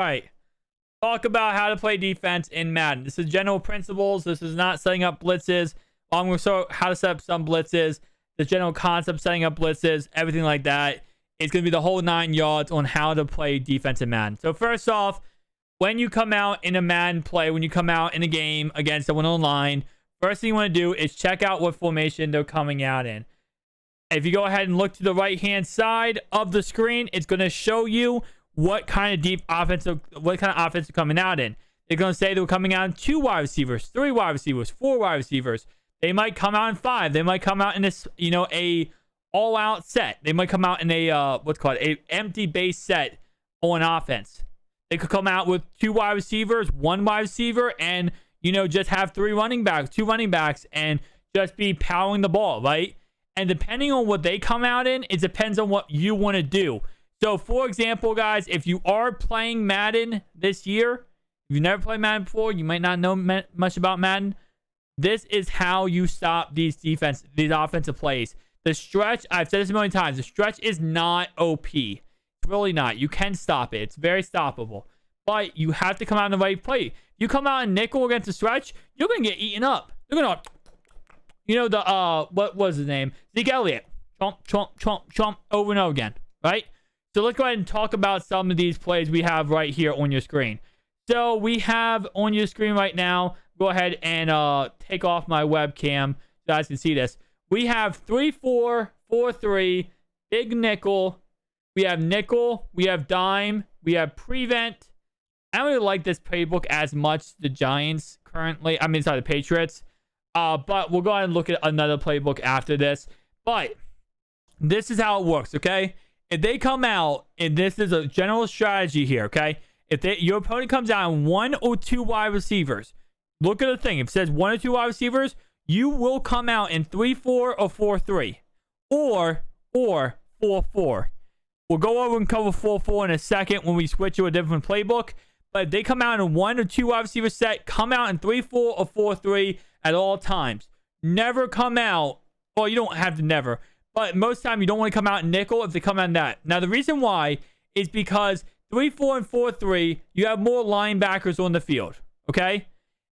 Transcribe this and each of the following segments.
All right. Talk about how to play defense in Madden. This is general principles. This is not setting up blitzes. I'm going to show how to set up some blitzes, the general concept setting up blitzes, everything like that. It's going to be the whole 9 yards on how to play defense in Madden. So first off, when you come out in a Madden play, when you come out in a game against someone online, first thing you want to do is check out what formation they're coming out in. If you go ahead and look to the right-hand side of the screen, it's going to show you what kind of offense are coming out in. They're going to say they're coming out in 2 wide receivers, 3 wide receivers, 4 wide receivers. They might come out in 5. They might come out in this, a all-out set. They might come out in a empty base set on offense. They could come out with 2 wide receivers, 1 wide receiver, and just have 3 running backs, 2 running backs, and just be powering the ball, right? And depending on what they come out in, it depends on what you want to do. So, for example, guys, if you are playing Madden this year, if you've never played Madden before, you might not know much about Madden. This is how you stop these offensive plays. The stretch, I've said this a million times, the stretch is not OP. It's really not. You can stop it. It's very stoppable. But you have to come out in the right play. If you come out in nickel against the stretch, you're going to get eaten up. You're going to, what was his name? Zeke Elliott. Chomp, over and over again, right? So let's go ahead and talk about some of these plays we have right here on your screen. So we have on your screen right now, go ahead and take off my webcam so you guys can see this. We have 3-4, 4-3, big nickel. We have nickel. We have dime. We have prevent. I don't really like this playbook as much, the Giants currently. The Patriots. But we'll go ahead and look at another playbook after this. But this is how it works, okay? If they come out, and this is a general strategy here, okay? If your opponent comes out in 1 or 2 wide receivers, look at the thing. If it says 1 or 2 wide receivers, you will come out in 3-4 or 4-3 or 4-4. We'll go over and cover 4-4 in a second when we switch to a different playbook. But if they come out in 1 or 2 wide receiver set, come out in 3-4 or 4-3 at all times. Never come out. Well, you don't have to never. But most time you don't want to come out in nickel if they come out in that. Now, the reason why is because 3-4 and 4-3, you have more linebackers on the field. Okay?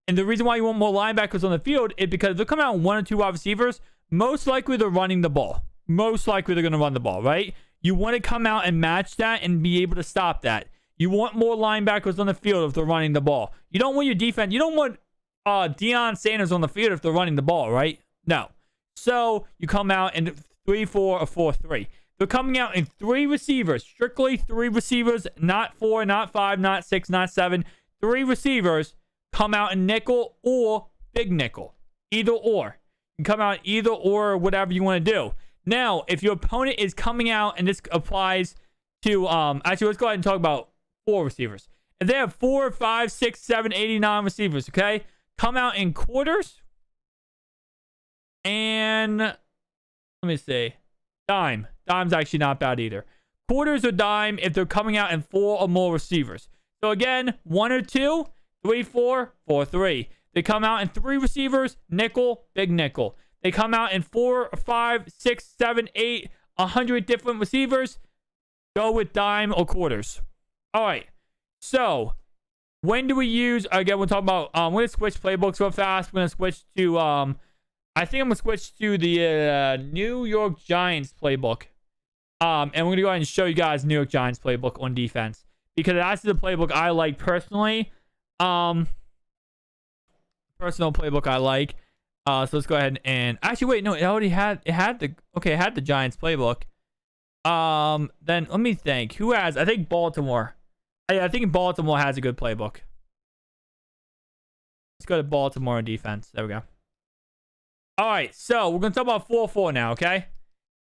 And the reason why you want more linebackers on the field is because if they come out in 1 or 2 wide receivers, most likely they're running the ball. Most likely they're going to run the ball, right? You want to come out and match that and be able to stop that. You want more linebackers on the field if they're running the ball. You don't want your defense. You don't want Deion Sanders on the field if they're running the ball, right? No. So you come out in 3-4 or 4-3. They're coming out in 3 receivers, strictly 3 receivers, not 4, not 5, not 6, not 7. 3 receivers come out in nickel or big nickel. Either or. You can come out either or, whatever you want to do. Now, if your opponent is coming out, and this applies to, actually, let's go ahead and talk about 4 receivers. If they have 4, 5, 6, 7, 89 receivers, okay? Come out in quarters. And let me see. Dime. Dime's actually not bad either. Quarters or dime if they're coming out in 4 or more receivers. So again, 1 or 2, 3-4, 4-3. They come out in 3 receivers, nickel, big nickel. They come out in 4, 5, 6, 7, 8, 100 different receivers. Go with dime or quarters. All right. So when do we use? Again, we'll talk about. We're gonna switch playbooks real fast. We're gonna switch to. I think I'm gonna switch to the New York Giants playbook. And we're gonna go ahead and show you guys New York Giants playbook on defense because that's the playbook I like personally. Personal playbook I like. So let's go ahead and actually wait. No, it had the Giants playbook. Then let me think. Who has? I think Baltimore. I think Baltimore has a good playbook. Let's go to Baltimore on defense. There we go. All right, so we're gonna talk about 4-4 now. Okay.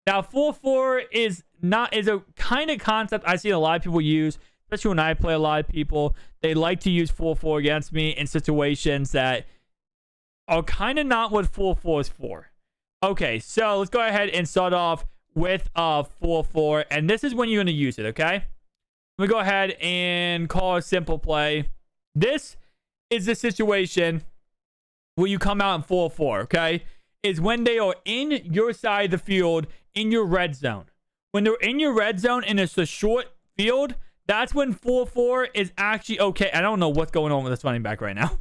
Now 4-4 is a kind of concept I see a lot of people use, especially when I play a lot of people. They like to use 4-4 against me in situations that are kind of not what 4-4 is for. Okay, so let's go ahead and start off with 4-4, and this is when you're going to use it, okay? Let me go ahead and call a simple play. This is the situation where you come out in 4-4, okay? Is when they are in your side of the field in your red zone. When they're in your red zone and it's a short field, That's when 4-4 is actually okay. I don't know what's going on with this running back right now.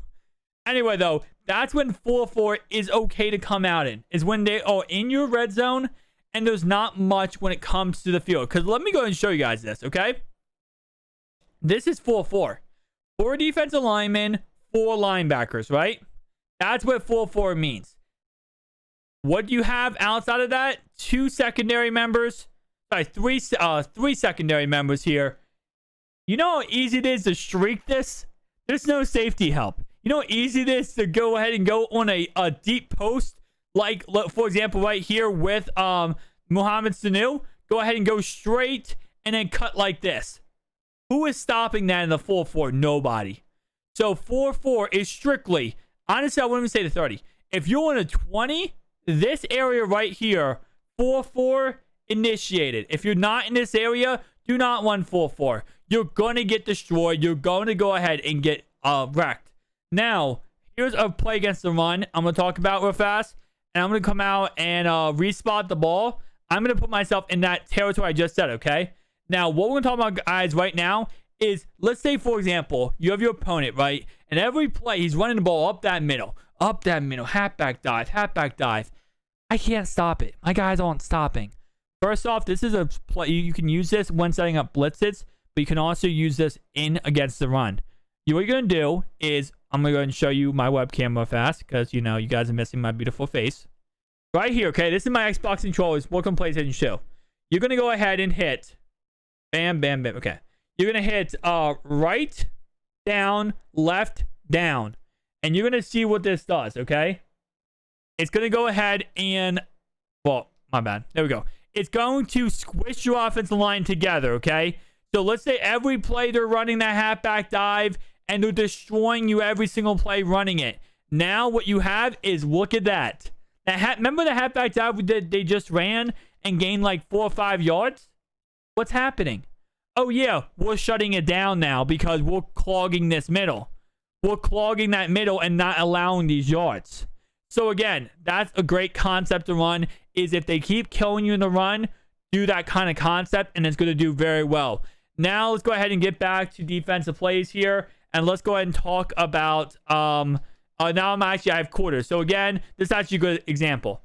Anyway, though, that's when 4-4 is okay to come out in. Is when they are in your red zone and there's not much when it comes to the field. Because let me go and show you guys this, okay? This is 4-4. 4 defensive linemen, 4 linebackers, right? That's what 4-4 means. What do you have outside of that? 2 secondary members. Sorry, three secondary members here. You know how easy it is to streak this? There's no safety help. You know how easy it is to go ahead and go on a deep post? Like, for example, right here with Mohamed Sanu. Go ahead and go straight and then cut like this. Who is stopping that in the 4-4? Nobody. So 4-4 is strictly, honestly, I wouldn't even say the 30. If you're on a 20, this area right here, 4-4 initiated. If you're not in this area, do not run 4-4. You're going to get destroyed. You're going to go ahead and get wrecked. Now, here's a play against the run I'm going to talk about real fast. And I'm going to come out and respot the ball. I'm going to put myself in that territory I just said, okay? Now, what we're going to talk about, guys, right now is, let's say, for example, you have your opponent, right? And every play, he's running the ball up that middle, halfback dive. I can't stop it. My guys aren't stopping. First off, this is a play. You can use this when setting up blitzes, but you can also use this in against the run. What you're going to do is, I'm going to go ahead and show you my webcam real fast because, you know, you guys are missing my beautiful face. Right here, okay? This is my Xbox controllers. Welcome PlayStation Show. You're going to go ahead and hit, bam, bam, bam. Okay. You're going to hit right, down, left, down. And you're going to see what this does, okay? It's going to go ahead and, well, my bad. There we go. It's going to squish your offensive line together, okay? So let's say every play they're running that halfback dive and they're destroying you every single play running it. Now what you have is, look at that. Remember the halfback dive they just ran and gained like 4 or 5 yards? What's happening? Oh yeah, we're shutting it down now because we're clogging this middle. We're clogging that middle and not allowing these yards. So again, that's a great concept to run, is if they keep killing you in the run, do that kind of concept and it's going to do very well. Now let's go ahead and get back to defensive plays here. And let's go ahead and talk about, now I have quarters. So again, this is actually a good example.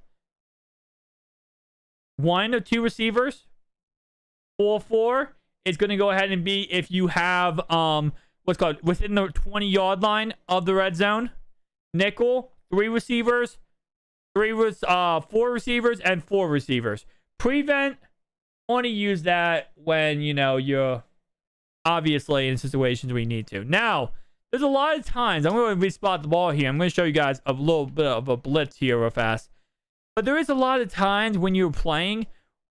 1 or 2 receivers. 4-4 is going to go ahead and be if you have, what's called within the 20-yard line of the red zone. Nickel, 3 receivers, 4 receivers, and 4 receivers. Prevent, want to use that when, you know, you're obviously in situations where you need to. Now, there's a lot of times, I'm going to respot the ball here. I'm going to show you guys a little bit of a blitz here real fast. But there is a lot of times when you're playing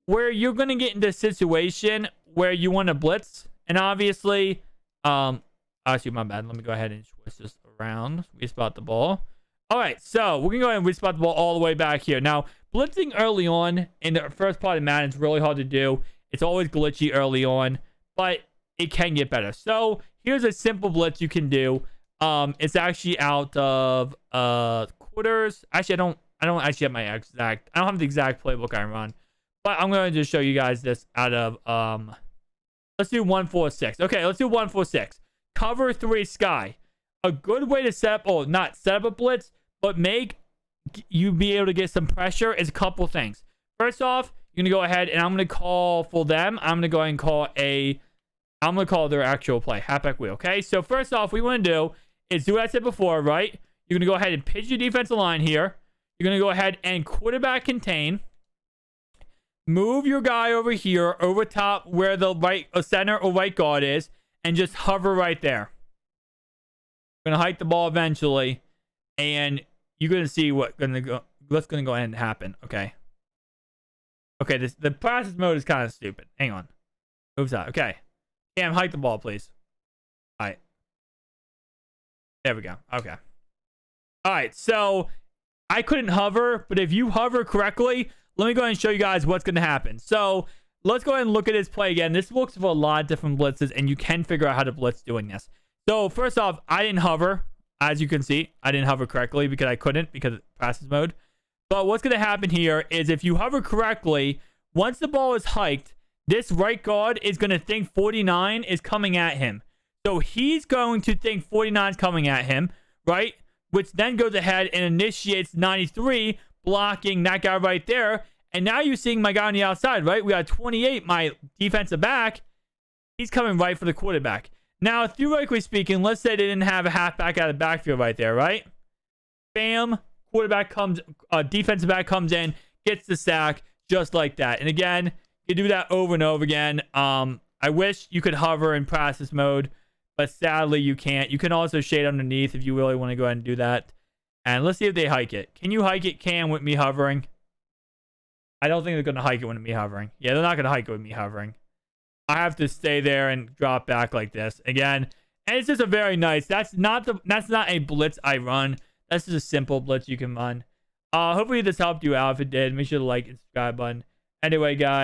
where you're going to get into a situation where you want to blitz. And obviously, actually, my bad. Let me go ahead and switch this around. Respot the ball. All right, so we're going to go ahead and respot the ball all the way back here. Now, blitzing early on in the first part of Madden is really hard to do. It's always glitchy early on, but it can get better. So here's a simple blitz you can do. It's actually out of quarters. Actually, I don't actually have my exact. I don't have the exact playbook I run, but I'm going to just show you guys this out of let's do 1-4-6. Okay, let's do 1-4-6. Cover 3 sky. A good way to set up, or not set up a blitz, but make you be able to get some pressure is a couple things. First off, you're going to go ahead and I'm going to call for them. I'm going to go ahead and call their actual play, halfback wheel. Okay, so first off, what we want to do is do what I said before, right? You're going to go ahead and pitch your defensive line here. You're going to go ahead and quarterback contain. Move your guy over here, over top where the right center or right guard is, and just hover right there. Going to hike the ball eventually, and you're going to see what's going to go ahead and happen. Okay. Okay, the process mode is kind of stupid. Hang on. Moves out. Okay. Cam, hike the ball, please. All right. There we go. Okay. All right, so I couldn't hover, but if you hover correctly, let me go ahead and show you guys what's going to happen. So let's go ahead and look at this play again. This works for a lot of different blitzes, and you can figure out how to blitz doing this. So first off, I didn't hover. As you can see, I didn't hover correctly because I couldn't because of process mode. But what's going to happen here is if you hover correctly, once the ball is hiked, this right guard is going to think 49 is coming at him. So he's going to think 49 is coming at him, right? Which then goes ahead and initiates 93, blocking that guy right there. And now you're seeing my guy on the outside, right? We got 28, my defensive back. He's coming right for the quarterback. Now, theoretically speaking, let's say they didn't have a halfback out of the backfield right there, right? Bam, quarterback comes, defensive back comes in, gets the sack, just like that. And again, you do that over and over again. I wish you could hover in practice mode, but sadly you can't. You can also shade underneath if you really want to go ahead and do that. And let's see if they hike it. Can you hike it, Cam, with me hovering? I don't think they're going to hike it with me hovering. Yeah, they're not going to hike it with me hovering. I have to stay there and drop back like this again. And it's just a very nice. That's not a blitz I run. That's just a simple blitz you can run. Hopefully this helped you out. If it did, make sure to like and subscribe button. Anyway, guys.